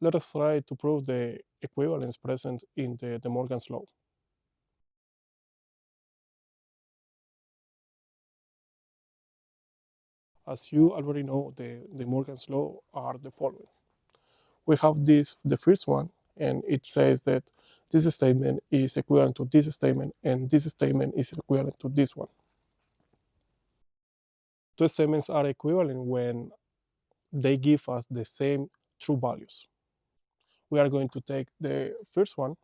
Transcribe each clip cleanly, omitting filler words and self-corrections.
Let us try to prove the equivalence present in the De Morgan's law. As you already know, the De Morgan's law are the following. We have the first one, and it says that this statement is equivalent to this statement, and this statement is equivalent to this one. Two statements are equivalent when they give us the same true values. We are going to take the first one,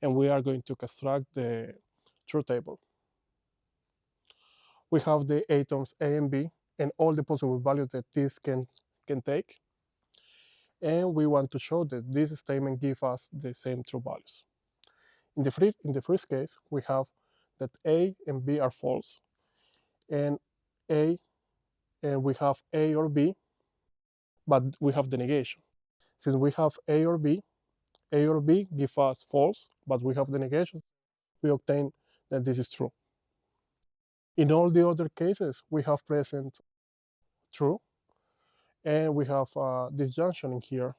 and we are going to construct the truth table. We have the atoms A and B, and all the possible values that this can take. And we want to show that this statement gives us the same true values. In the first case, we have that A and B are false, and we have A or B, but we have the negation. Since we have A or B give us false, but we have the negation, we obtain that this is true. In all the other cases, we have present true, and we have disjunction in here.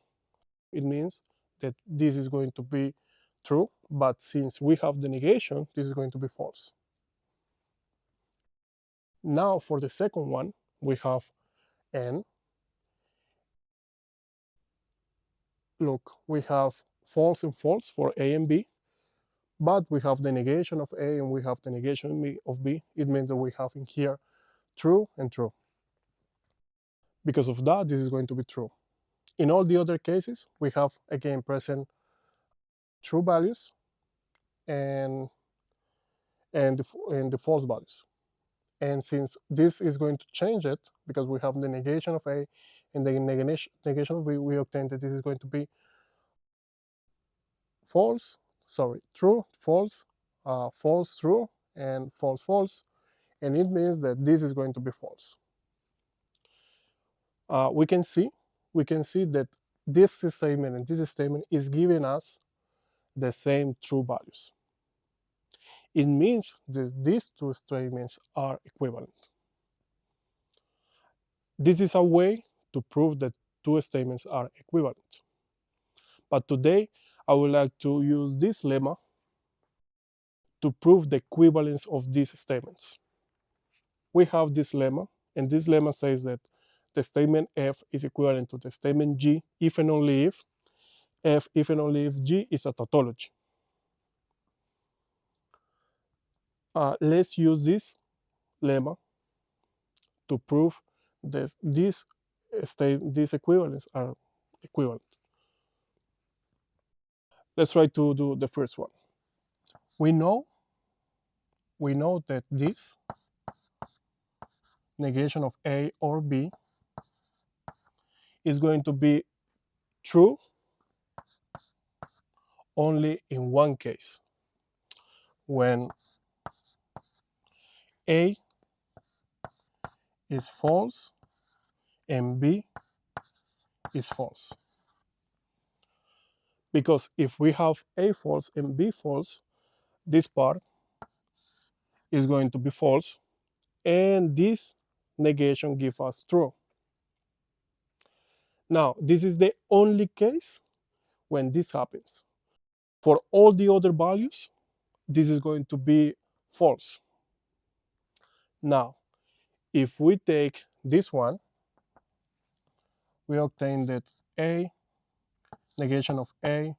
It means that this is going to be true, but since we have the negation, this is going to be false. Now for the second one, we have n. Look, we have false and false for A and B, but we have the negation of A and we have the negation of B. It means that we have in here true and true. Because of that, this is going to be true. In all the other cases, we have again present true values and the false values. And since this is going to change it, because we have the negation of A and the negation of B, we obtain that this is going to be true, false, false, true, and false, false. And it means that this is going to be false. We can see that this statement and this statement is giving us the same true values. It means that these two statements are equivalent. This is a way to prove that two statements are equivalent. But today, I would like to use this lemma to prove the equivalence of these statements. We have this lemma, and this lemma says that the statement F is equivalent to the statement G if and only if F if and only if G is a tautology. Let's use this lemma to prove that these equivalents are equivalent. Let's try to do the first one. We know that this negation of A or B is going to be true only in one case, when A is false and B is false. Because if we have A false and B false, this part is going to be false, and this negation gives us true. Now, this is the only case when this happens. For all the other values, this is going to be false. Now, if we take this one, we obtain that A, negation of A,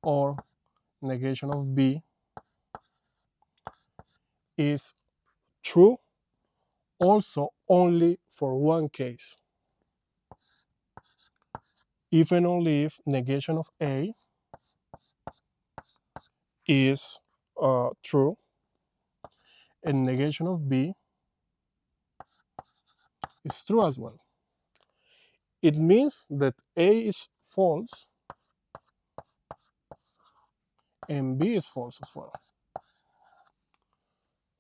or negation of B is true also only for one case. If and only if negation of A is true and negation of B is true as well. It means that A is false and B is false as well.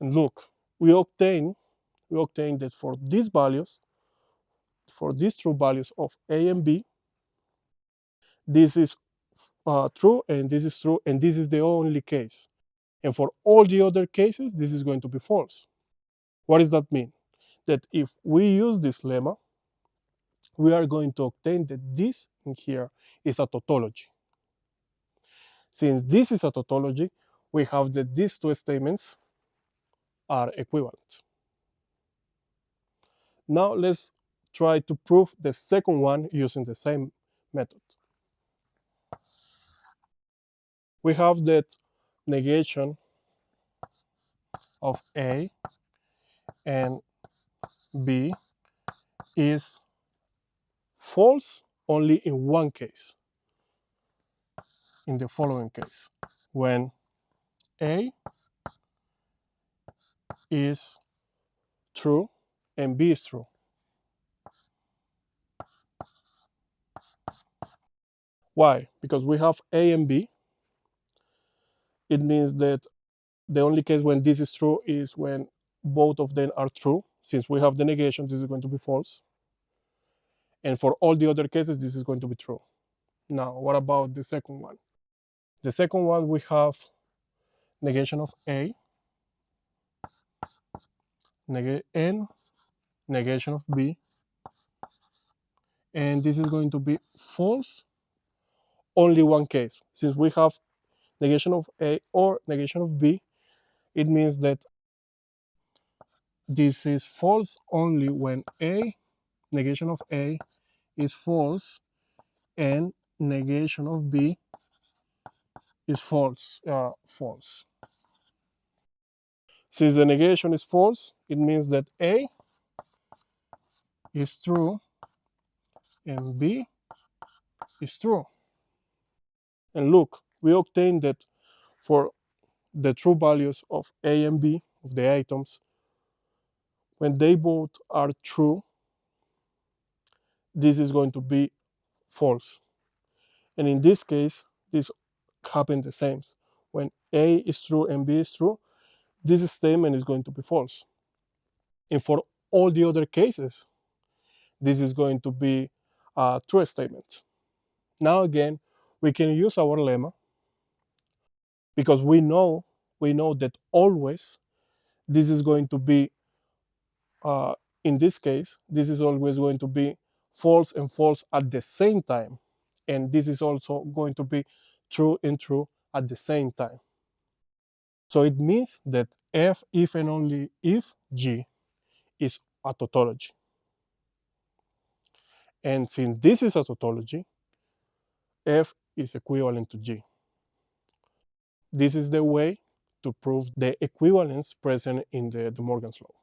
And look, we obtain that for these values, for these true values of A and B, this is true and this is true, and this is the only case. And for all the other cases, this is going to be false. What does that mean? That if we use this lemma, we are going to obtain that this in here is a tautology. Since this is a tautology, we have that these two statements are equivalent. Now let's try to prove the second one using the same method. We have that negation of A and B is false only in one case, in the following case, when A is true and B is true. Why? Because we have A and B. It means that the only case when this is true is when both of them are true. Since we have the negation, this is going to be false. And for all the other cases, this is going to be true. Now, what about the second one? The second one, we have negation of A and negation of B. And this is going to be false only one case. Since we have negation of A or negation of B, it means that this is false only when A, negation of A, is false and negation of B is false. Since the negation is false, it means that A is true and B is true. And look, we obtained that for the true values of A and B, of the items, when they both are true, this is going to be false. And in this case, this happens the same. When A is true and B is true, this statement is going to be false. And for all the other cases, this is going to be a true statement. Now again, we can use our lemma because we know that always this is going to be, in this case, this is always going to be false and false at the same time. And this is also going to be true and true at the same time. So it means that F, if and only if G is a tautology. And since this is a tautology, F is equivalent to G. This is the way to prove the equivalence present in the De Morgan's law.